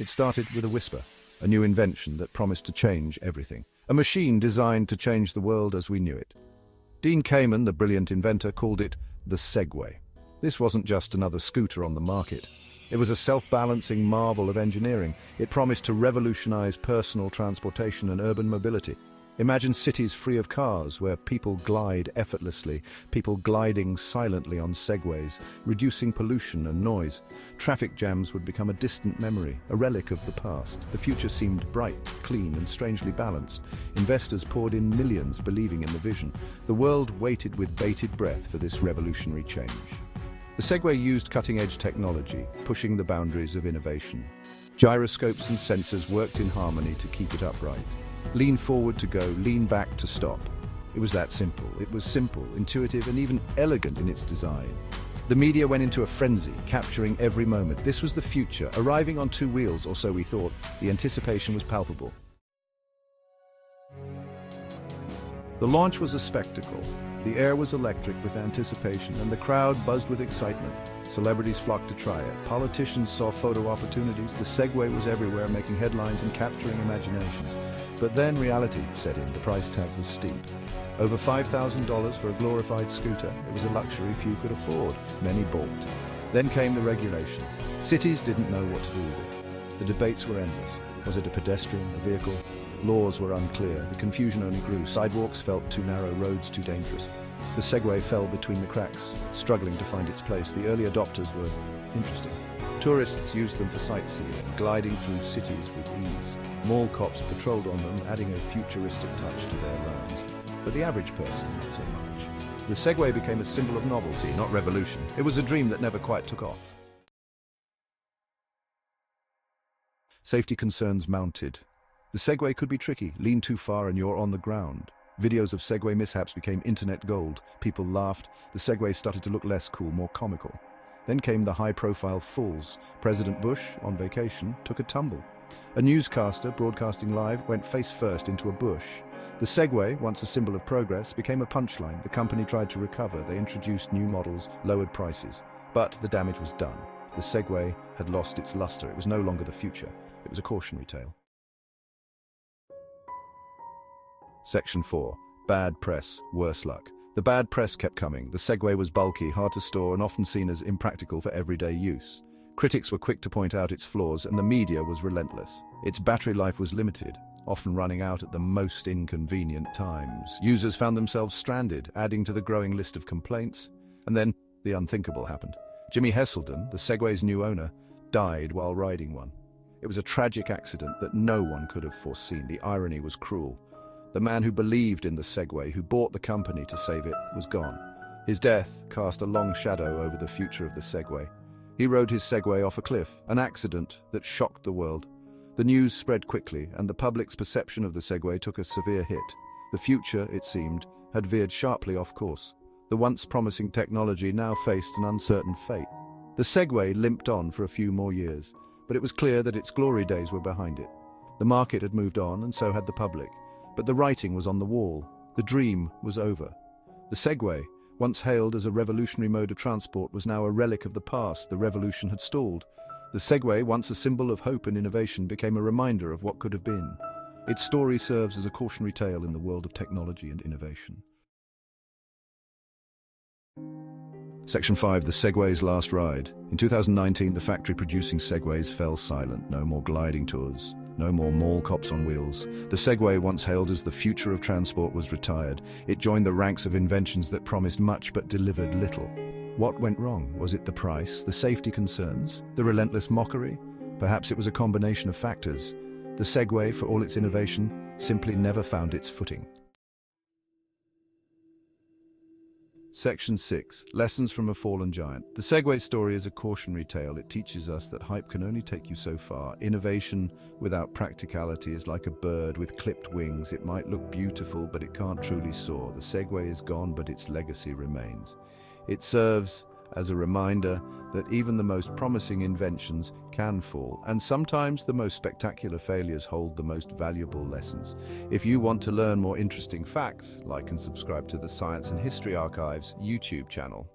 It started with a whisper, a new invention that promised to change everything. A machine designed to change the world as we knew it. Dean Kamen, the brilliant inventor, called it the Segway. This wasn't just another scooter on the market. It was a self-balancing marvel of engineering. It promised to revolutionize personal transportation and urban mobility. Imagine cities free of cars, where people glide effortlessly, people gliding silently on segways, reducing pollution and noise. Traffic jams would become a distant memory, a relic of the past. The future seemed bright, clean, and strangely balanced. Investors poured in millions, believing in the vision. The world waited with bated breath for this revolutionary change. The Segway used cutting-edge technology, pushing the boundaries of innovation. Gyroscopes and sensors worked in harmony to keep it upright. Lean forward to go, lean back to stop. It was that simple. It was simple, intuitive, and even elegant in its design. The media went into a frenzy, capturing every moment. This was the future, arriving on two wheels, or so we thought. The anticipation was palpable. The launch was a spectacle. The air was electric with anticipation, and the crowd buzzed with excitement. Celebrities flocked to try it. Politicians saw photo opportunities. The Segway was everywhere, making headlines and capturing imaginations. But then reality set in. The price tag was steep. Over $5,000 for a glorified scooter. It was a luxury few could afford. Many balked. Then came the regulations. Cities didn't know what to do with it. The debates were endless. Was it a pedestrian, a vehicle? Laws were unclear. The confusion only grew. Sidewalks felt too narrow, roads too dangerous. The Segway fell between the cracks, struggling to find its place. The early adopters were interesting. Tourists used them for sightseeing, gliding through cities with ease. Mall cops patrolled on them, adding a futuristic touch to their rounds. But the average person, not so much. The Segway became a symbol of novelty, not revolution. It was a dream that never quite took off. Safety concerns mounted. The Segway could be tricky. Lean too far and you're on the ground. Videos of Segway mishaps became internet gold. People laughed. The Segway started to look less cool, more comical. Then came the high-profile falls. President Bush, on vacation, took a tumble. A newscaster, broadcasting live, went face-first into a bush. The Segway, once a symbol of progress, became a punchline. The company tried to recover. They introduced new models, lowered prices. But the damage was done. The Segway had lost its luster. It was no longer the future. It was a cautionary tale. Section 4. Bad press, worse luck. The bad press kept coming. The Segway was bulky, hard to store, and often seen as impractical for everyday use. Critics were quick to point out its flaws, and the media was relentless. Its battery life was limited, often running out at the most inconvenient times. Users found themselves stranded, adding to the growing list of complaints. And then, the unthinkable happened. Jimmy Heselden, the Segway's new owner, died while riding one. It was a tragic accident that no one could have foreseen. The irony was cruel. The man who believed in the Segway, who bought the company to save it, was gone. His death cast a long shadow over the future of the Segway. He rode his Segway off a cliff, an accident that shocked the world. The news spread quickly, and the public's perception of the Segway took a severe hit. The future, it seemed, had veered sharply off course. The once promising technology now faced an uncertain fate. The Segway limped on for a few more years, but it was clear that its glory days were behind it. The market had moved on, and so had the public. But the writing was on the wall. The dream was over. The Segway, once hailed as a revolutionary mode of transport, was now a relic of the past. The revolution had stalled. The Segway, once a symbol of hope and innovation, became a reminder of what could have been. Its story serves as a cautionary tale in the world of technology and innovation. Section 5. The Segway's last ride. In 2019, the factory producing Segways fell silent. No more gliding tours. No more mall cops on wheels. The Segway, once hailed as the future of transport, was retired. It joined the ranks of inventions that promised much but delivered little. What went wrong? Was it the price, the safety concerns, the relentless mockery? Perhaps it was a combination of factors. The Segway, for all its innovation, simply never found its footing. Section 6. Lessons from a Fallen Giant. The Segway story is a cautionary tale. It teaches us that hype can only take you so far. Innovation without practicality is like a bird with clipped wings. It might look beautiful, but it can't truly soar. The Segway is gone, but its legacy remains. It serves as a reminder that even the most promising inventions can fall, and sometimes the most spectacular failures hold the most valuable lessons. If you want to learn more interesting facts, like and subscribe to the Science and History Archive's YouTube channel.